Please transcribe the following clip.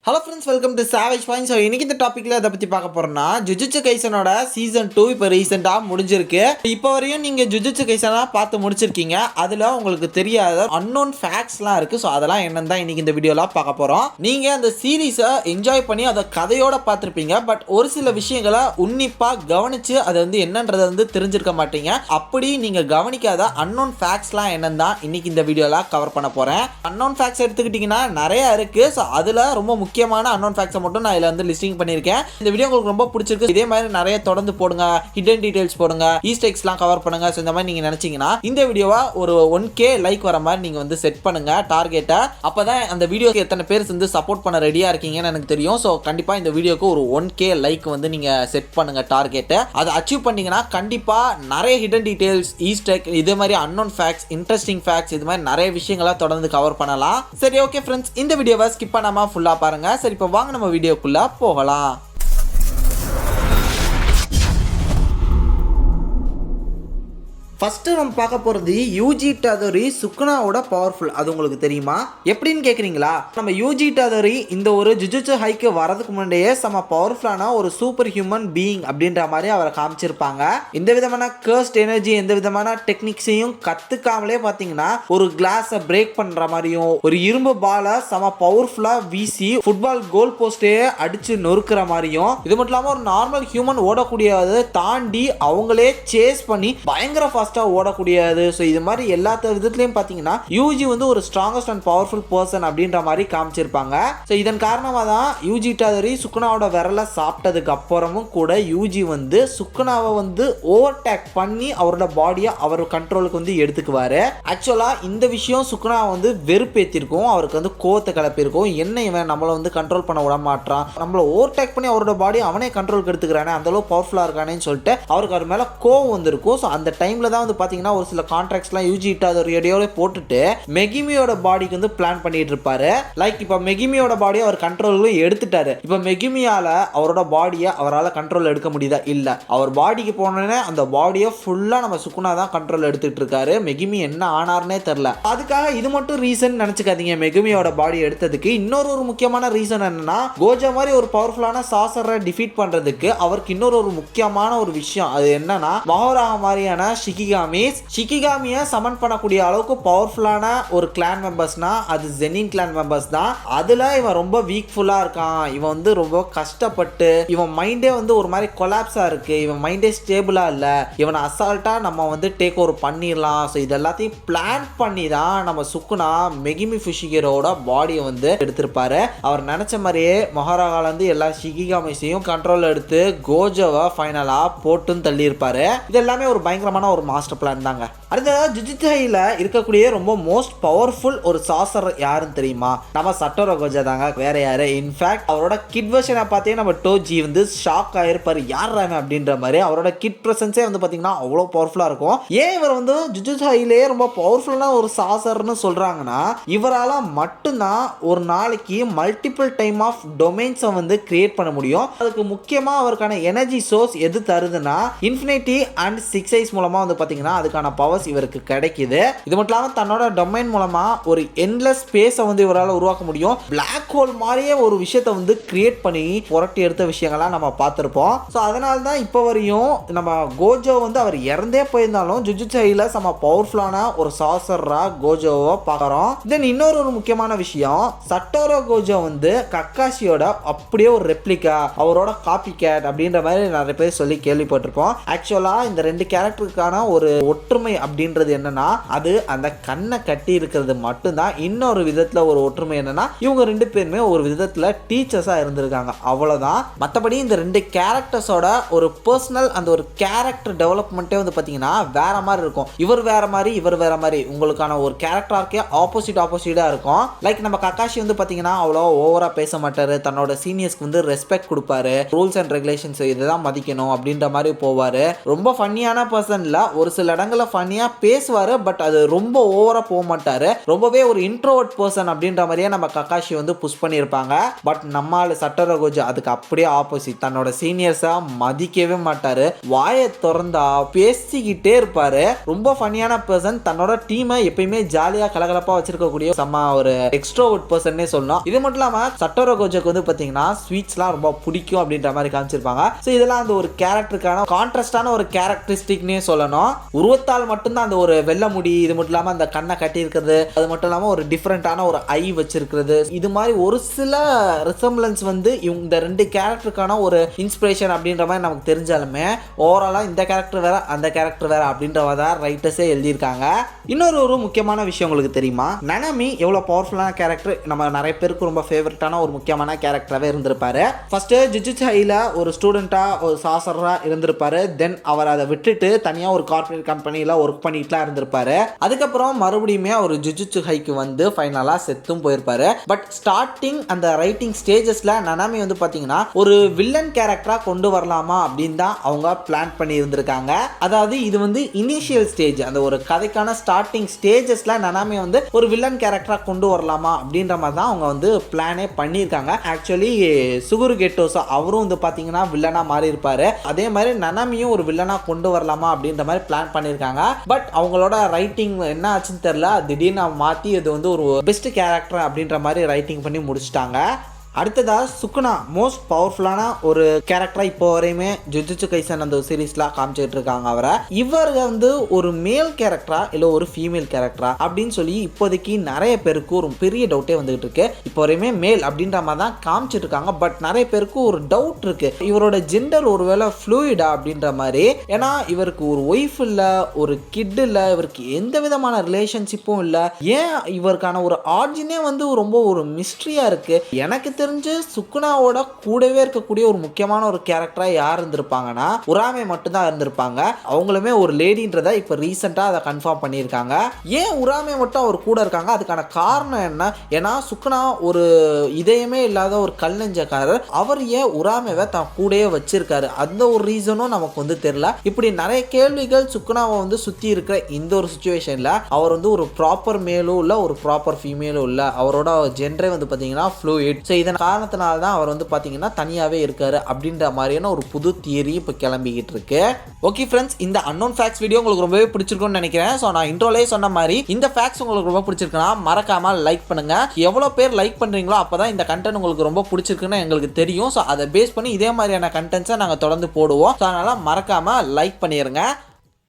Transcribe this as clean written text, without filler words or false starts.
Hello friends, welcome to savage point. So இன்னைக்கு இந்த டாப்பிக்கில் எதை பற்றி பார்க்க போகிறோம்னா, ஜுஜுட்சு கைசனோட சீசன் 2 இப்போ ரீசெண்டாக முடிஞ்சிருக்கு. இப்போ வரையும் நீங்கள் ஜுஜுட்சு கைசனாக பார்த்து முடிச்சிருக்கீங்க. அதில் உங்களுக்கு தெரியாத அன்னோன் ஃபேக்ட்ஸ்லாம் இருக்குது. ஸோ அதெல்லாம் என்னன்னு தான் இன்றைக்கி இந்த வீடியோலாம் பார்க்க போகிறோம். நீங்கள் அந்த சீரீஸை என்ஜாய் பண்ணி அதை கதையோடு பார்த்துருப்பீங்க. பட் ஒரு சில விஷயங்களை உன்னிப்பாக கவனித்து அதை வந்து என்னன்றதை தெரிஞ்சிருக்க மாட்டீங்க. அப்படி நீங்கள் கவனிக்காத அன்னோன் ஃபேக்ட்ஸ்லாம் என்னன்னு தான் இன்றைக்கி இந்த வீடியோலாம் கவர் பண்ண போகிறேன். அன்னோன் ஃபேக்ட்ஸ் எடுத்துக்கிட்டிங்கன்னா நிறையா இருக்குது. ஸோ அதில் ரொம்ப முக்கியமான அன்னோன் ஃபேக்ட்ஸை மட்டும் நான் இதில் வந்து லிஸ்டிங் பண்ணியிருக்கேன். இந்த வீடியோ உங்களுக்கு ரொம்ப பிடிச்சிருக்கு. இதே மாதிரி நிறைய தொடர்ந்து போடுங்க, ஹிடன் டீடைல்ஸ் போடுங்க, ஈஸ்டர் எக்ஸ்லாம் கவர் பண்ணுங்க. ஸோ இந்த மாதிரி நீங்கள் நினச்சிங்கன்னா இந்த வீடியோவை ஒரு 1K லைக் வர மாதிரி நீங்கள் வந்து செட் பண்ணுங்க டார்கெட்டை. அப்போ தான் அந்த வீடியோக்கு எத்தனை பேர் வந்து சப்போர்ட் பண்ண ரெடியாக இருக்கீங்கன்னு எனக்கு தெரியும். ஸோ கண்டிப்பாக இந்த வீடியோக்கு ஒரு 1K லைக் வந்து நீங்கள் செட் பண்ணுங்க டார்கெட்டை. அதை அச்சீவ் பண்ணிங்கன்னா கண்டிப்பாக நிறைய ஹிடன் டீடைல்ஸ், ஈஸ்டர் இதே மாதிரி அன்னோன் ஃபேக்ட்ஸ், இன்ட்ரெஸ்டிங் ஃபேக்ட்ஸ் இது மாதிரி நிறைய விஷயங்களை தொடர்ந்து கவர் பண்ணலாம். சரி, ஓகே ஃப்ரெண்ட்ஸ், இந்த வீடியோவை ஸ்கிப் பண்ணாமல் ஃபுல்லாக பாருங்க. சரி, இப்போ வாங்க நம்ம வீடியோக்குள்ள போகலாம். ஃபஸ்ட்டு நம்ம பார்க்க போகிறது யூஜி டதோரி சுக்குனாவோட பவர்ஃபுல். அது உங்களுக்கு தெரியுமா? எப்படின்னு கேட்குறீங்களா? நம்ம யூஜி டதோரி இந்த ஒரு ஜுஜுட்சு ஹைக்கு வரதுக்கு முன்னாடியே செம பவர்ஃபுல்லான ஒரு சூப்பர் ஹியூமன் பீயிங் அப்படின்ற மாதிரி அவரை காமிச்சிருப்பாங்க. எந்த விதமான கர்ஸ்ட் எனர்ஜி, எந்த விதமான டெக்னிக்ஸையும் கற்றுக்காமலே பார்த்தீங்கன்னா ஒரு கிளாஸை பிரேக் பண்ணுற மாதிரியும், ஒரு இரும்பு பாலை செம பவர்ஃபுல்லாக வீசி ஃபுட்பால் கோல் போஸ்டே அடித்து நொறுக்கிற மாதிரியும், இது மட்டும் இல்லாமல் ஒரு நார்மல் ஹியூமன் ஓடக்கூடியதை தாண்டி அவங்களே சேஸ் பண்ணி பயங்கர ஓடக்கூடியது. ஸோ இது மாதிரி எல்லா விதத்துலையும் பார்த்தீங்கன்னா யூஜி வந்து ஒரு ஸ்ட்ராங்கஸ்ட் அண்ட் பவர்ஃபுல் பர்சன் அப்படின்ற மாதிரி காமிச்சிருப்பாங்க. ஸோ இதன் காரணமாக தான் யூஜி டதோரி சுக்குனாவோட விரலை சாப்பிட்டதுக்கு அப்புறமும் கூட யூஜி வந்து சுக்குனாவை வந்து ஓவர்டேக் பண்ணி அவரோட பாடியை அவர் கண்ட்ரோலுக்கு வந்து எடுத்துக்குவாரு. ஆக்சுவலாக இந்த விஷயம் சுக்குனாவை வந்து வெறுப்பேற்றிருக்கும், அவருக்கு வந்து கோவத்தை கிளப்பியிருக்கும். என்ன இவன் நம்மளை வந்து கண்ட்ரோல் பண்ண விட மாட்டான், நம்மளை ஓவர்டேக் பண்ணி அவரோட பாடி அவனே கண்ட்ரோலுக்கு எடுத்துக்கிறானே, அந்த அளவு பவர்ஃபுல்லாக இருக்கானேன்னு சொல்லிட்டு அவருக்கு அவர் மேலே கோவம் வந்திருக்கும். ஸோ அந்த டைமில் தான் வந்து பார்த்தீங்கன்னா ஒரு சில கான்ட்ராக்ட்ஸ்லாம் யூஜி டதோரியோட போட்டுட்டு மெகிமியோட பாடிக்கு வந்து பிளான் பண்ணிட்டு இருப்பாரு. லைக் இப்போ மெகிமியோட பாடியை அவர் கண்ட்ரோலும் எடுத்துட்டாரு. இப்போ மெகிமியால அவரோட பாடியை அவரால் கண்ட்ரோல் எடுக்க முடியுதா? இல்லை. அவர் பாடிக்கு போனோன்னே அந்த பாடியை ஃபுல்லாக நம்ம சுக்குனா தான் கண்ட்ரோல் எடுத்துட்டு இருக்காரு. மெகிமி என்ன ஆனார்னே தெரில. அதுக்காக இது மட்டும் ரீசன் நினச்சிக்காதீங்க. மெகிமியோட பாடி எடுத்ததுக்கு இன்னொரு முக்கியமான ரீசன் என்னன்னா, கோஜா மாதிரி ஒரு பவர்ஃபுல்லான சாசரை டிஃபீட் பண்ணுறதுக்கு அவருக்கு இன்னொரு முக்கியமான ஒரு விஷயம். அது என்னன்னா, மஹோராக மாதிரியான ஷிகிகாமியை சமன் பண்ணக்கூடிய அளவுக்கு பவர்ஃபுல்லான ஒரு கிளான் மெம்பர்ஸ்னா அது ஜெனின் கிளான் மெம்பர்ஸ் தான். அதுல இவன் ரொம்ப வீக்ஃபுல்லா இருக்கான். இவன் வந்து ரொம்ப கஷ்டப்பட்டு, இவன் மைண்டே வந்து ஒரு மாதிரி கொலாப்ஸா இருக்கு, இவன் மைண்டே ஸ்டேபிளா இல்ல, இவனை அசால்ட்டா நம்ம வந்து டேக் ஓவர் பண்ணிடலாம். ஸோ இது எல்லாத்தையும் பிளான் பண்ணி தான் நம்ம சுக்குனா மெகிமி ஃபுஷிகரோட பாடியை வந்து எடுத்திருப்பாரு. அவர் நினைச்ச மாதிரியே மொஹராகால இருந்து எல்லா ஷிகிகாமிஸையும் கண்ட்ரோல் எடுத்து கோஜோவை ஃபைனலா போட்டுன்னு தள்ளி இருப்பாரு. இது எல்லாமே ஒரு பயங்கரமான ஒரு மாஸ்டர் பிளான் தாங்க. அடுத்தது ஜுஜுட்சு ஹைல இருக்கக்கூடிய ரொம்ப மோஸ்ட் பவர்ஃபுல் ஒரு சாசர் யாருன்னு தெரியுமா? நம்ம சட்டோரோ கோஜா தாங்க, வேற யாரு. இன்ஃபேக்ட் அவரோட கிட் வெர்ஷனை பார்த்தே நம்ம டோஜி வந்து ஷாக் ஆயிருப்பாரு, யார் ராமே அப்படின்ற மாதிரி. அவரோட கிட் பிரசன்ஸே வந்து பார்த்தீங்கன்னா அவ்வளோ பவர்ஃபுல்லாக இருக்கும். ஏன் இவர் வந்து ஜுஜுட்சு ஹைலே ரொம்ப பவர்ஃபுல்லான ஒரு சாசர்னு சொல்றாங்கன்னா, இவரால் மட்டும்தான் ஒரு நாளைக்கு மல்டிபிள் டைம் ஆஃப் டொமைன்ஸை வந்து கிரியேட் பண்ண முடியும். அதுக்கு முக்கியமாக அவருக்கான எனர்ஜி சோர்ஸ் எது தருதுன்னா, இன்ஃபினிட்டி அண்ட் 6 ஐஸ் மூலமாக வந்து பார்த்தீங்கன்னா அதுக்கான பவர்ஸ் இவருக்கு கிடைக்குது. இது மட்டும் இல்லாமல் தன்னோட டொமைன் மூலமா ஒரு எண்ட்லெஸ் ஸ்பேஸை வந்து இவரால் உருவாக்க முடியும். பிளாக் ஹோல் மாதிரியே ஒரு விஷயத்தை வந்து கிரியேட் பண்ணி புரட்டி எடுத்த விஷயங்கள்லாம் நம்ம பார்த்துருப்போம். ஸோ அதனால தான் இப்போ வரையும் நம்ம கோஜோ வந்து அவர் இறந்தே போயிருந்தாலும் ஜுஜுட்சு ஹைல செம பவர்ஃபுல்லான ஒரு சாசரா கோஜோவை பார்க்குறோம். தென் இன்னொரு முக்கியமான விஷயம், சட்டோரோ கோஜோ வந்து கக்காஷியோட அப்படியே ஒரு ரெப்ளிகா, அவரோட காப்பி கேட் அப்படின்ற மாதிரி நிறைய பேர் சொல்லி கேள்விப்பட்டிருப்போம். ஆக்சுவலாக இந்த ரெண்டு கேரக்டருக்கான ஒரு ஒற்றுமை அப்படின்றது என்னன்னா, அது அந்த கண்ணை கட்டி இருக்கிறது மட்டும்தான். இன்னொரு விதத்துல ஒரு ஒற்றுமை என்னன்னா, இவங்க ரெண்டு பேருமே ஒரு விதத்துல டீச்சர்ஸா இருந்திருக்காங்க, அவ்வளவுதான். மற்றபடி இந்த ரெண்டு கேரக்டர்ஸோட ஒரு பர்சனல் அந்த ஒரு கேரக்டர் டெவலப்மெண்ட்டே வந்து பாத்தீங்கன்னா வேற மாதிரி இருக்கும். இவர் வேற மாதிரி, இவர் வேற மாதிரி, உங்களுக்கான ஒரு கேரக்டராக்கே ஆப்போசிட்டா இருக்கும். லைக் நம்ம கக்காஷி வந்து பாத்தீங்கன்னா அவ்வளோ ஓவரா பேச மாட்டாரு, தன்னோட சீனியர்ஸ்க்கு வந்து ரெஸ்பெக்ட் கொடுப்பாரு, ரூல்ஸ் அண்ட் ரெகுலேஷன்ஸ் இதுதான் மதிக்கணும் அப்படின்ற மாதிரி போவாரு. ரொம்ப ஃபன்னியான பர்சன்ல ஒரு சில இடங்கள்ல ஃபன்னியா தனியாக பேசுவார், பட் அது ரொம்ப ஓவராக போக மாட்டார். ரொம்பவே ஒரு இன்ட்ரோவர்ட் பர்சன் அப்படின்ற மாதிரியே நம்ம கக்காஷி வந்து புஷ் பண்ணியிருப்பாங்க. பட் நம்மால் சட்டரகோஜு அதுக்கு அப்படியே ஆப்போசிட். தன்னோட சீனியர்ஸாக மதிக்கவே மாட்டார். வாயை திறந்தா பேசிக்கிட்டே இருப்பார். ரொம்ப ஃபன்னியான பர்சன். தன்னோட டீமை எப்பயுமே ஜாலியாக கலகலப்பாக வச்சிருக்கக்கூடிய செம்ம ஒரு எக்ஸ்ட்ரோவர்ட் பர்சன்னே சொல்லணும். இது மட்டும் இல்லாமல் சட்டரகோஜுக்கு வந்து பார்த்தீங்கன்னா ஸ்வீட்ஸ்லாம் ரொம்ப பிடிக்கும் அப்படின்ற மாதிரி காமிச்சிருப்பாங்க. ஸோ இதெல்லாம் அந்த ஒரு கேரக்டருக்கான கான்ட்ராஸ்டான ஒரு கேரக்டரிஸ்டிக்னே சொல்லணும். உருவத்தால் மட்டும்தான் அந்த ஒரு வெள்ளை முடி, இது மட்டும் இல்லாமல் அந்த கண்ணை கட்டி இருக்கிறது, அது மட்டும் இல்லாமல் ஒரு டிஃப்ரெண்டான ஒரு ஐ வச்சிருக்கிறது, இது மாதிரி ஒரு சில ரிசம்பிளன்ஸ் வந்து இந்த ரெண்டு கேரக்டருக்கான ஒரு இன்ஸ்பிரேஷன் அப்படின்ற மாதிரி நமக்கு தெரிஞ்சாலுமே ஓவராலாக இந்த கேரக்டர் வேற அந்த கேரக்டர் வேற அப்படின்றத ரைட்டர்ஸே எழுதியிருக்காங்க. இன்னொரு முக்கியமான விஷயம் உங்களுக்கு தெரியுமா? நனமி எவ்வளோ பவர்ஃபுல்லான கேரக்டர், நம்ம நிறைய பேருக்கு ரொம்ப ஃபேவரட்டான ஒரு முக்கியமான கேரக்டராகவே இருந்திருப்பாரு. ஃபர்ஸ்ட் ஜுஜுட்சு ஹைல ஒரு ஸ்டூடெண்டா ஒரு சாசரா இருந்திருப்பாரு. தென் அவர் அதை விட்டுட்டு தனியாக ஒரு கார்பரேட் கம்பெனியில் ஒர்க் பண்ணிட்டுலாம் இருந்திருப்பாரு. அதுக்கப்புறம் மறுபடியுமே ஒரு ஜுஜுட்சு ஹைக்கு வந்து ஃபைனலாக செத்தும் போயிருப்பாரு. பட் ஸ்டார்டிங் அந்த ரைட்டிங் ஸ்டேஜஸ்ல நனாமி வந்து பார்த்தீங்கன்னா ஒரு வில்லன் கேரக்டராக கொண்டு வரலாமா அப்படின்னு தான் அவங்க பிளான் பண்ணி இருந்திருக்காங்க. அதாவது இது வந்து இனிஷியல் ஸ்டேஜ், அந்த ஒரு கதைக்கான ஸ்டார்டிங் ஸ்டேஜஸ்ல நனாமி வந்து ஒரு வில்லன் கேரக்டராக கொண்டு வரலாமா அப்படின்ற மாதிரி தான் அவங்க வந்து பிளானே பண்ணியிருக்காங்க. ஆக்சுவலி சுகுரு கெட்டோசா அவரும் வந்து பார்த்தீங்கன்னா வில்லனா மாறி இருப்பாரு. அதே மாதிரி நனாமியும் ஒரு வில்லனா கொண்டு வரலாமா அப்படின்ற மாதிரி பிளான் பண்ணியிருக்காங்க. பட் அவங்களோட ரைட்டிங் என்ன ஆச்சுன்னு தெரியல, திடீர்னு மாற்றி இது வந்து ஒரு பெஸ்ட் கேரக்டர் அப்படின்ற மாதிரி ரைட்டிங் பண்ணி முடிச்சிட்டாங்க. அடுத்ததாக சுக்குனா மோஸ்ட் பவர்ஃபுல்லான ஒரு கேரக்டராக இப்போ வரையுமே ஜுஜுட்சு கைசன் அந்த சீரீஸ்லாம் காமிச்சிட்டு இருக்காங்க அவரை. இவர் வந்து ஒரு மேல் கேரக்டரா இல்லை ஒரு ஃபீமேல் கேரக்டரா அப்படின்னு சொல்லி இப்போதைக்கு நிறைய பேருக்கு ஒரு பெரிய டவுட்டே வந்துகிட்டு இருக்கு. இப்போ வரையுமே மேல் அப்படின்ற மாதிரி தான் காமிச்சிட்டு இருக்காங்க. பட் நிறைய பேருக்கு ஒரு டவுட் இருக்கு, இவரோட ஜெண்டர் ஒருவேளை ஃப்ளூயிடா அப்படின்ற மாதிரி. ஏன்னா இவருக்கு ஒரு ஒய்ஃப் இல்லை, ஒரு கிட் இல்லை, இவருக்கு எந்த விதமான ரிலேஷன்ஷிப்பும் இல்லை. ஏன் இவருக்கான ஒரு ஆர்ஜினே வந்து ரொம்ப ஒரு மிஸ்ட்ரியா இருக்கு. எனக்கு தெரிஞ்சு சுக்குனாவோட கூடவே இருக்கக்கூடிய ஒரு முக்கியமான ஒரு கேரக்டரா யார் இருந்திருப்பாங்கன்னா உராமே மட்டும்தான் இருந்திருப்பாங்க. அவங்களுமே ஒரு லேடின்றதை இப்போ ரீசெண்டாக அதை கன்ஃபார்ம் பண்ணியிருக்காங்க. ஏன் உராமே மட்டும் அவர் கூட இருக்காங்க, அதுக்கான காரணம் என்ன? ஏன்னா சுக்குனா ஒரு இதயமே இல்லாத ஒரு கல் நெஞ்சக்காரர், அவர் ஏன் உராமேவை தான் கூடயே வச்சிருக்காரு, அந்த ஒரு ரீசனும் நமக்கு வந்து தெரியல. இப்படி நிறைய கேள்விகள் சுக்குனாவை வந்து சுற்றி இருக்கிற இந்த ஒரு சுச்சுவேஷனில் அவர் வந்து ஒரு ப்ராப்பர் மேலும் இல்லை, ஒரு ப்ராப்பர் ஃபீமேலும் இல்லை, அவரோட ஜென்டரே வந்து பார்த்தீங்கன்னா ஃப்ளூயிட். ஸோ இதன் காரணத்தினால தான் அவர் வந்து பார்த்தீங்கன்னா தனியாகவே இருக்காரு அப்படின்ற மாதிரியான ஒரு புது தியரி இப்போ கிளம்பிக்கிட்டு இருக்கு. ஓகே ஃப்ரெண்ட்ஸ், இந்த அன்னோன் ஃபேக்ட்ஸ் வீடியோ உங்களுக்கு ரொம்பவே பிடிச்சிருக்கும்னு நினைக்கிறேன். ஸோ நான் இன்ட்ரோலே சொன்ன மாதிரி இந்த ஃபேக்ட்ஸ் உங்களுக்கு ரொம்ப பிடிச்சிருக்குன்னா மறக்காம லைக் பண்ணுங்க. எவ்வளோ பேர் லைக் பண்ணுறீங்களோ அப்போ தான் இந்த கண்டென்ட் உங்களுக்கு ரொம்ப பிடிச்சிருக்குன்னு எங்களுக்கு தெரியும். ஸோ அதை பேஸ் பண்ணி இதே மாதிரியான கண்டென்ட்ஸை நாங்கள் தொடர்ந்து போடுவோம். ஸோ அதனால் மறக்காம லைக் பண்ணிடுங்க.